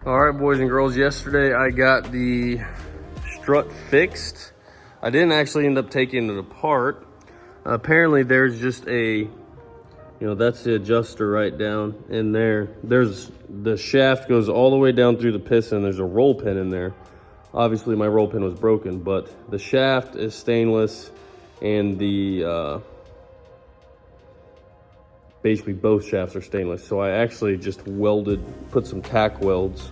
All right, boys and girls, yesterday I got the strut fixed. I didn't actually end up taking it apart. Apparently there's just that's the adjuster right down in there. The shaft goes all the way down through the piston. There's a roll pin in there. Obviously my roll pin was broken, but the shaft is stainless and basically both shafts are stainless. So I actually just put some tack welds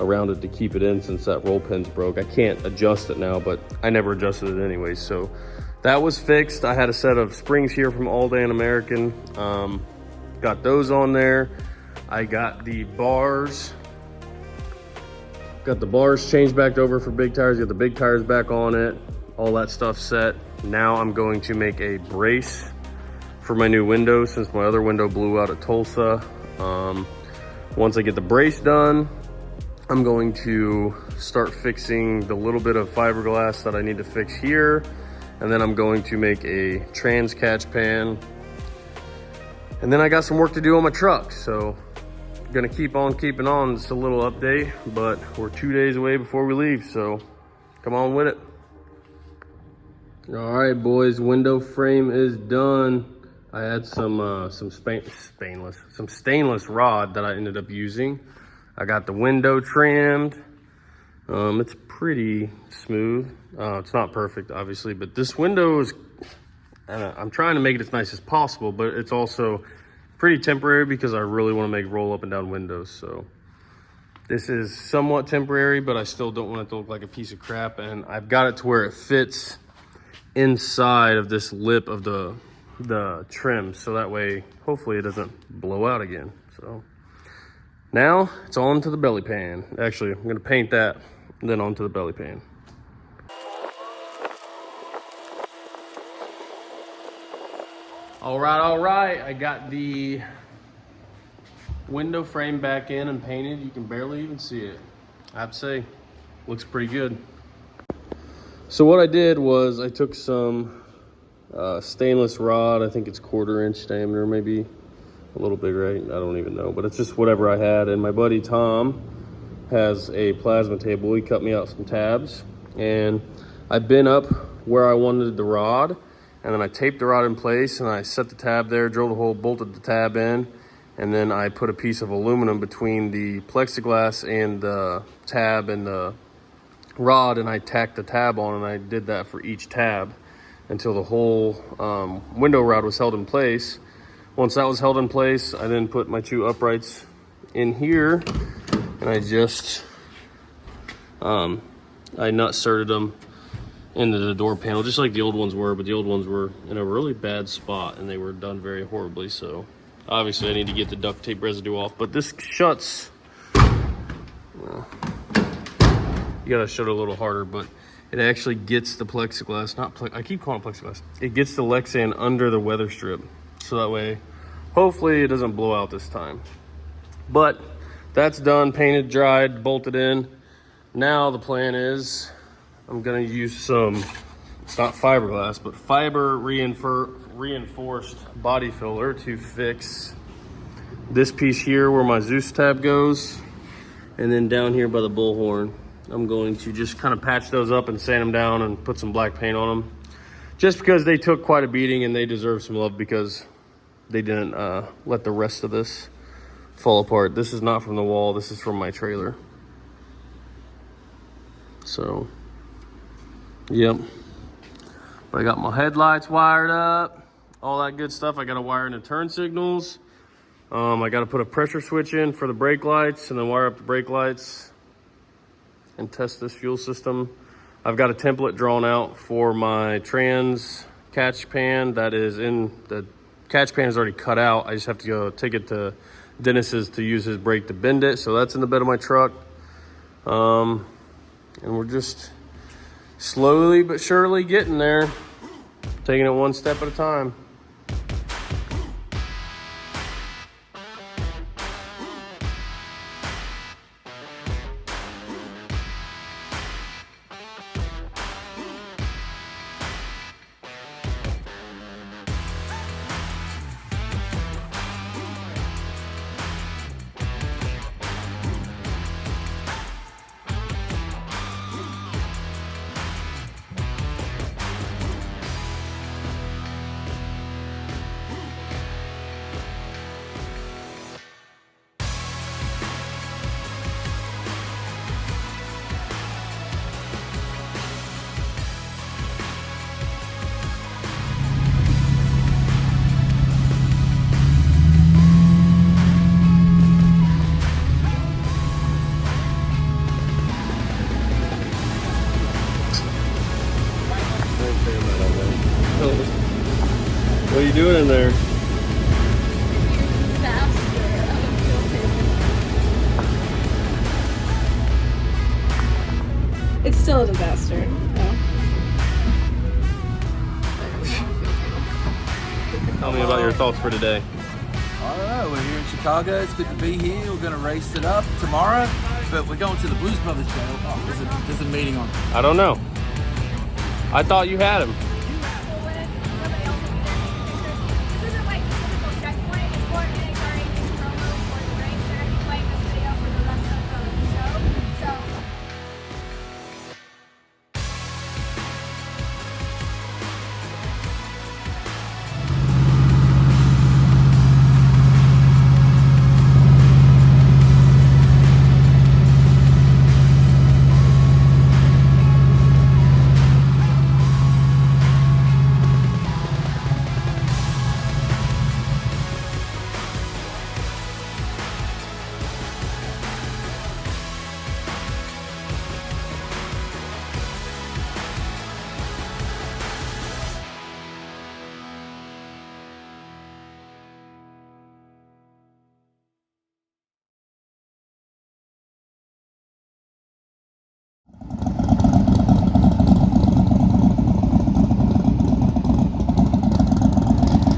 around it to keep it in since that roll pin's broke. I can't adjust it now, but I never adjusted it anyways. So that was fixed. I had a set of springs here from All Day and American. Got those on there. I got the bars. Got the bars changed back over for big tires. Got the big tires back on it. All that stuff set. Now I'm going to make a brace for my new window since my other window blew out at Tulsa. Once I get the brace done, I'm going to start fixing the little bit of fiberglass that I need to fix here. And then I'm going to make a trans catch pan. And then I got some work to do on my truck. So I'm gonna keep on keeping on. It's a little update, but we're 2 days away before we leave. So come on with it. All right, boys, window frame is done. I had some stainless rod that I ended up using. I got the window trimmed. It's pretty smooth. It's not perfect, obviously, but this window is, I'm trying to make it as nice as possible, but it's also pretty temporary because I really want to make roll up and down windows. So this is somewhat temporary, but I still don't want it to look like a piece of crap. And I've got it to where it fits inside of this lip of the trim, so that way hopefully it doesn't blow out again. So now it's on to the belly pan. Actually, I'm gonna paint that and then onto the belly pan. All right, I got the window frame back in and painted. You can barely even see it. I have to say, looks pretty good. So what I did was I took some stainless rod. I think it's 1/4 inch diameter, maybe a little big, right? I don't even know, but it's just whatever I had. And my buddy Tom has a plasma table. He cut me out some tabs, and I bent up where I wanted the rod, and then I taped the rod in place, and I set the tab there, drilled a hole, bolted the tab in, and then I put a piece of aluminum between the plexiglass and the tab and the rod, and I tacked the tab on, and I did that for each tab until the whole window rod was held in place. Once that was held in place, I then put my 2 uprights in here, and I just I nut-serted them into the door panel, just like the old ones were, but the old ones were in a really bad spot and they were done very horribly. So obviously I need to get the duct tape residue off, but this shuts, well, you gotta shut it a little harder, but it actually gets the plexiglass, I keep calling it plexiglass. It gets the Lexan under the weather strip. So that way, hopefully it doesn't blow out this time. But that's done, painted, dried, bolted in. Now the plan is I'm gonna use some, it's not fiberglass, but fiber reinforced body filler to fix this piece here where my Zeus tab goes. And then down here by the bullhorn, I'm going to just kind of patch those up and sand them down and put some black paint on them. Just because they took quite a beating and they deserve some love because they didn't let the rest of this fall apart. This is not from the wall, this is from my trailer. So, yep. But I got my headlights wired up, all that good stuff. I got to wire in the turn signals. I got to put a pressure switch in for the brake lights and then wire up the brake lights and test this fuel system. I've got a template drawn out for my trans catch pan that is in, the catch pan is already cut out. I just have to go take it to Dennis's to use his brake to bend it. So that's in the bed of my truck. And we're just slowly but surely getting there, taking it one step at a time. talks for today? I don't know. We're here in Chicago. It's good to be here. We're going to race it up tomorrow, but we're going to the Blues Brothers show. Oh, there's a meeting on. I don't know. I thought you had him.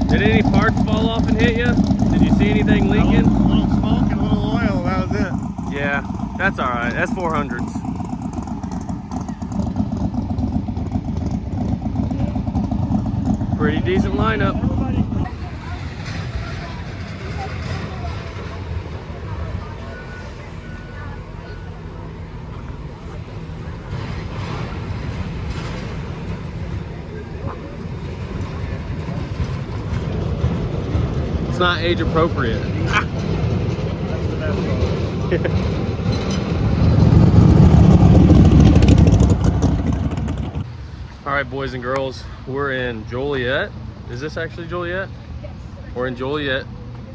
Did any parts fall off and hit you? Did you see anything leaking? A little smoke and a little oil, that was it. Yeah, that's all right. That's 400s. Pretty decent lineup. It's not age appropriate. All right, boys and girls, we're in Joliet. Is this actually Joliet? Yes. We're in Joliet,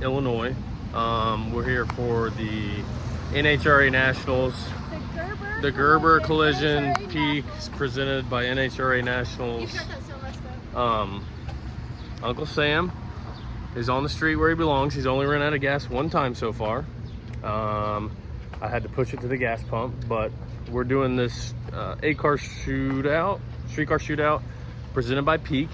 Illinois. We're here for the NHRA Nationals. The Gerber Collision Peaks presented by NHRA Nationals. Uncle Sam is on the street where he belongs. He's only run out of gas one time so far. I had to push it to the gas pump, but we're doing this streetcar shootout presented by Peak.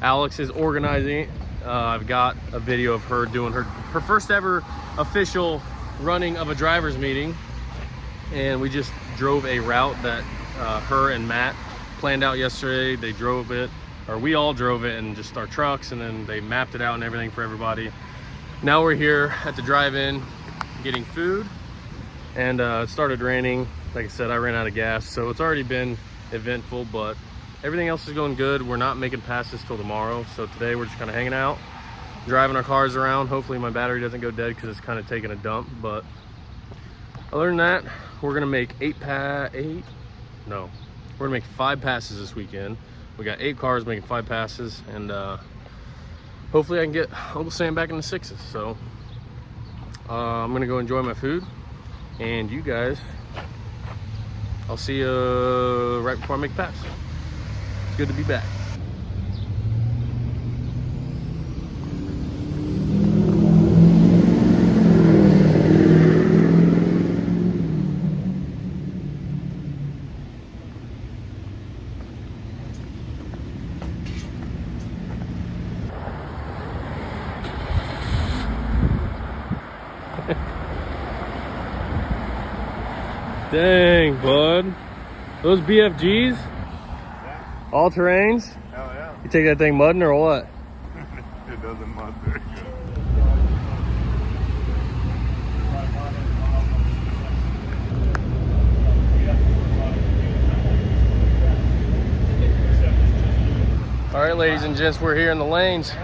Alex is organizing it. I've got a video of her doing her first ever official running of a driver's meeting, and we just drove a route that her and Matt planned out yesterday. They drove it, or we all drove it, and just our trucks, and then they mapped it out and everything for everybody. Now we're here at the drive-in getting food, and it started raining. Like I said, I ran out of gas, so it's already been eventful, but everything else is going good. We're not making passes till tomorrow, so today we're just kind of hanging out, driving our cars around. Hopefully my battery doesn't go dead because it's kind of taking a dump, but other than that, we're gonna make we're gonna make 5 passes this weekend. We got 8 cars making 5 passes, and hopefully I can get Uncle Sam back in the 6s. So I'm gonna go enjoy my food, and you guys, I'll see you right before I make a pass. It's good to be back. Dang, bud. Those BFGs? Yeah. All terrains? Hell yeah. You take that thing mudding or what? It doesn't mud very good. All right, ladies and gents, we're here in the lanes.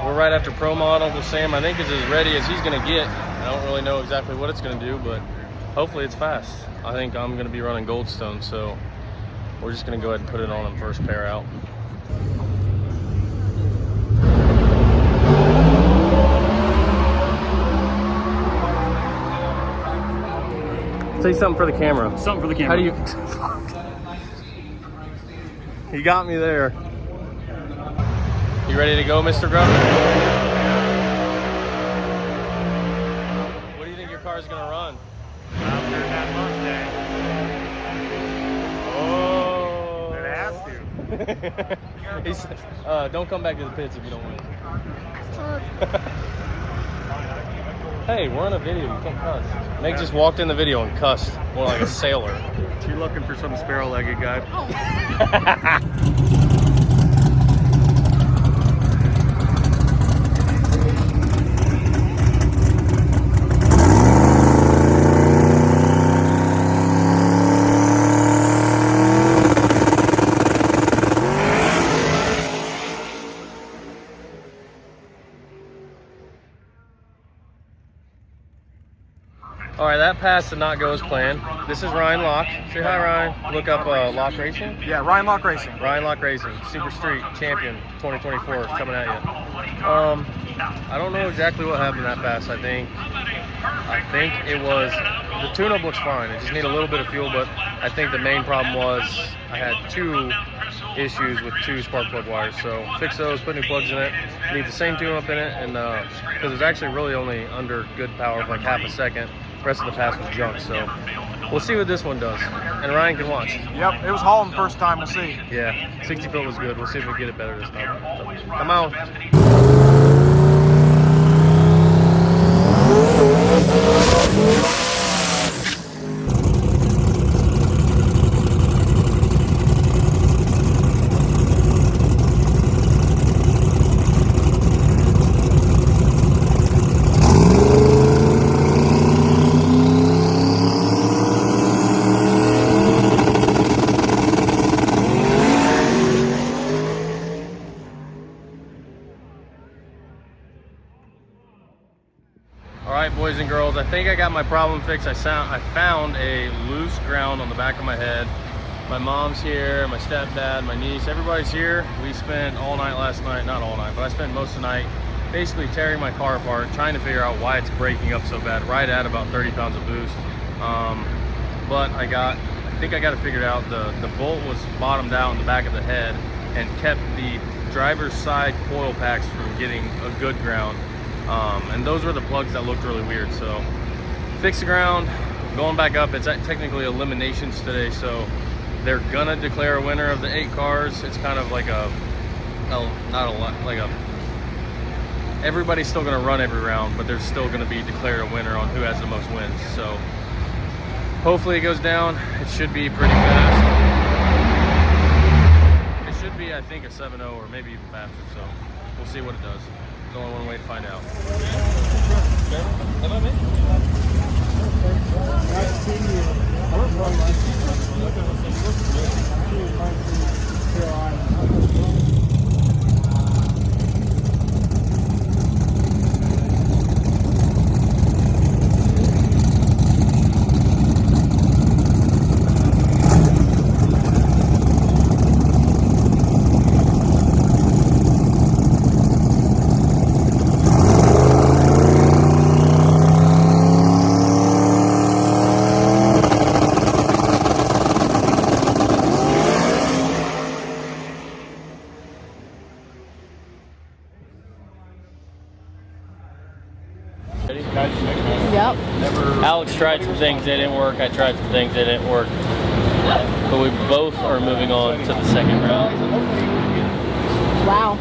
We're right after Pro Mod. Uncle Sam, I think, is as ready as he's gonna get. I don't really know exactly what it's gonna do, but hopefully it's fast. I think I'm gonna be running Goldstone, so we're just gonna go ahead and put it on him first pair out. Say something for the camera. Something for the camera. How do you... You got me there. You ready to go, Mr. Grumman? What do you think your car's gonna run? After that Mustang. Oh. It has to. He's, don't come back to the pits if you don't win. Hey, we're on a video. You can't cuss. Meg just walked in the video and cussed, more like a sailor. She looking for some sparrow-legged guy. All right, that pass did not go as planned. This is Ryan Locke. Say hi, Ryan. Look up Locke Racing. Yeah, Ryan Locke Racing. Ryan Locke Racing, Super Street Champion 2024 coming at you. I don't know exactly what happened in that pass. I think it was, the tune-up looks fine. It just need a little bit of fuel, but I think the main problem was I had 2 issues with 2 spark plug wires. So fix those, put new plugs in it, need the same tune-up in it, and because it's actually really only under good power for like half a second. The rest of the pass was junk, so we'll see what this one does. And Ryan can watch. Yep, it was hauling the first time. We'll see. Yeah, 60 foot was good. We'll see if we get it better this time. So, come on. All right, boys and girls, I think I got my problem fixed. I found a loose ground on the back of my head. My mom's here, my stepdad, my niece, everybody's here. We spent all night last night, not all night, but I spent most of the night basically tearing my car apart, trying to figure out why it's breaking up so bad, right at about 30 pounds of boost. But I think I got it figured out. The bolt was bottomed out in the back of the head and kept the driver's side coil packs from getting a good ground. And those were the plugs that looked really weird. So fix the ground, going back up. It's technically eliminations today, so they're gonna declare a winner of the 8 cars. It's kind of like everybody's still gonna run every round, but there's still gonna be declared a winner on who has the most wins. So hopefully it goes down. It should be pretty fast. It should be, I think, a 7.0 or maybe even faster. So we'll see what it does. There's only one way to find out. Yep. Alex tried some things that didn't work. I tried some things that didn't work. But we both are moving on to the second round. Wow.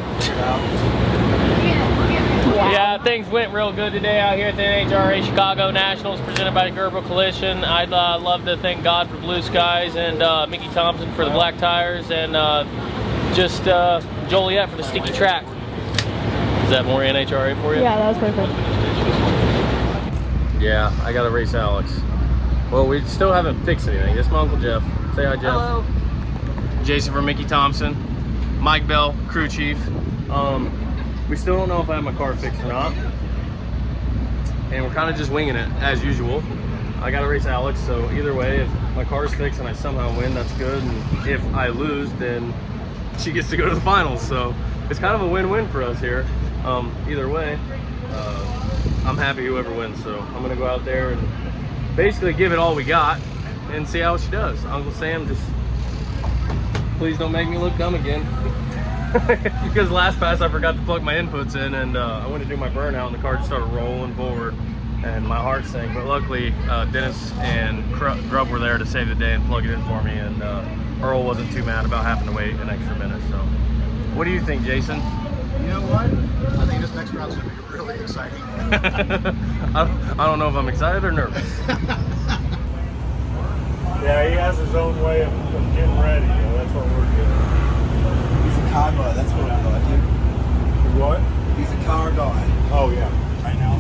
Yeah, things went real good today out here at the NHRA Chicago Nationals presented by the Gerber Coalition. I'd love to thank God for blue skies and Mickey Thompson for the black tires and just Joliet for the sticky track. Is that more NHRA for you? Yeah, that was perfect. Yeah, I gotta race Alex. Well, we still haven't fixed anything. This is my Uncle Jeff. Say hi, Jeff. Hello. Jason from Mickey Thompson. Mike Bell, crew chief. We still don't know if I have my car fixed or not. And we're kind of just winging it, as usual. I gotta race Alex, so either way, if my car's fixed and I somehow win, that's good. And if I lose, then she gets to go to the finals. So it's kind of a win-win for us here. Either way, I'm happy whoever wins. So I'm gonna go out there and basically give it all we got and see how she does. Uncle Sam, just please don't make me look dumb again. Because last pass I forgot to plug my inputs in and I went to do my burnout and the car just started rolling forward. and my heart sank. But luckily, Dennis and Grub were there to save the day and plug it in for me, and Earl wasn't too mad about having to wait an extra minute. So, what do you think, Jason? You know what? I think this next round's going to be really exciting. I don't know if I'm excited or nervous. Yeah, he has his own way of getting ready. That's what we're doing. He's a car guy. That's what I like him. What? He's a car guy. Oh, yeah. Right now.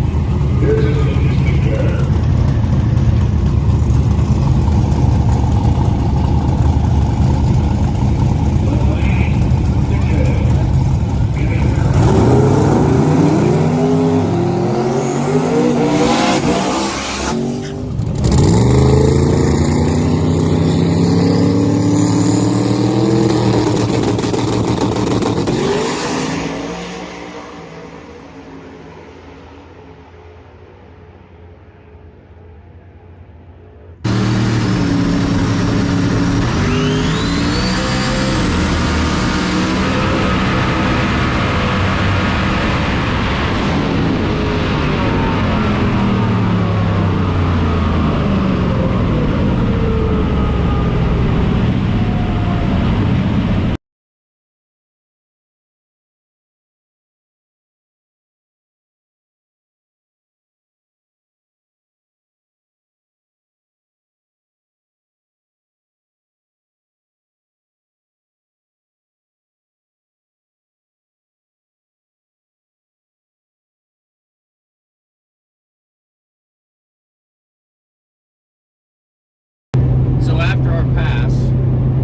So after our pass,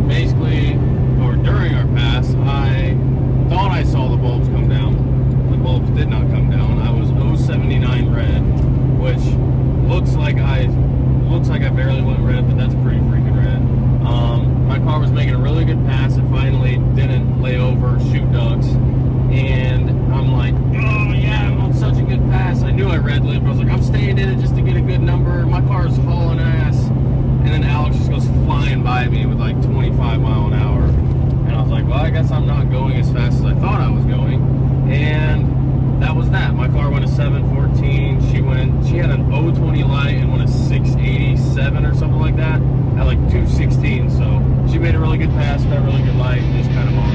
basically, or during our pass, I thought I saw the bulbs come down. The bulbs did not come down. I was 079 red, which looks like I barely went red, but that's pretty freaking red. My car was making a really good pass. It finally didn't lay over, shoot ducks, and I'm like, oh yeah, I'm on such a good pass. I knew I red lit, but I was like, I'm staying in it just to get a good number. My car's hauling ass. And then Alex just goes flying by me with like 25 mile an hour. And I was like, well, I guess I'm not going as fast as I thought I was going. And that was that. My car went a 714. She had an 020 light and went a 687 or something like that at like 216. So she made a really good pass, got a really good light, and just kind of on